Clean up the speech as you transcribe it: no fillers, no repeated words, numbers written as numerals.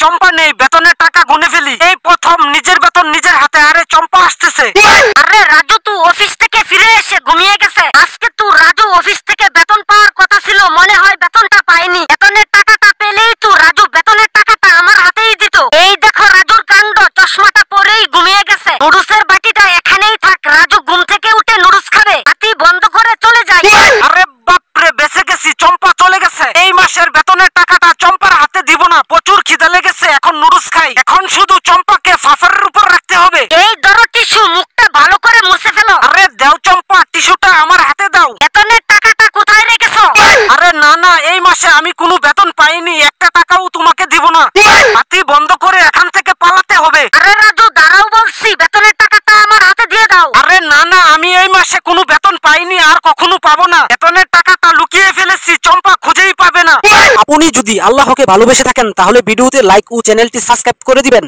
চম্পা নেই, বেতনের টাকা গুনে ফেলি। এই প্রথম নিজের বেতন নিজের হাতে। আরে চম্পা আসতেছে। আরে রাজু তু অফিস থেকে ফিরে এসে ঘুমিয়ে গেছে। আজকে তু রাজু অফিস থেকে বেতন পাওয়ার কথা ছিল, মনে হয় বেতনটা পাইনি। বেতনের টাকাটা পেলেই তু রাজু বেতনের টাকাটা আমার হাতেই দিত। এই দেখো রাজুর কাণ্ড, চশমাটা পরেই ঘুমিয়ে গেছে। নুডলসের বাটিটা এখানেই থাক, রাজু ঘুম থেকে উঠে নুডলস খাবে। বাতি বন্ধ করে চলে যায়। আরে বাপরে, বেঁচে গেছি, চম্পা চলে গেছে। এই মাসের বেতনের টাকাটা চম্পার হাতে দিব না, প্রচুর খিদে লেগেছে, এখন নুডলস খাই। এখন শুধু চম্পাকে ফাফারের উপর রাখতে হবে। এই ধরো টিস্যু, মুখটা ভালো করে মুছে ফেলো। আরে দাও চম্পা, টিস্যুটা আমার হাতে দাও। বেতনের টাকাটা কোথায় রেখেছো? আরে না না, এই মাসে আমি কোনো বেতন পাইনি, একটা টাকাও তোমাকে দিব না। বাতি বন্ধ করে এখান থেকে পালাতে হবে। আরে রাজু দাঁড়াও বলছি, বেতনের টাকাটা আমার হাতে দিয়ে দাও। আরে না না, আমি এই মাসে কোনো বেতন পাইনি, আর কখনো পাবো না। বেতনের টাকাটা লুকিয়ে ফেলেছি, চম্পা খুঁজেই পাবে না। আপনি যদি আল্লাহকে ভালোবেসে থাকেন তাহলে ভিডিওতে লাইক ও চ্যানেলটি সাবস্ক্রাইব করে দিবেন।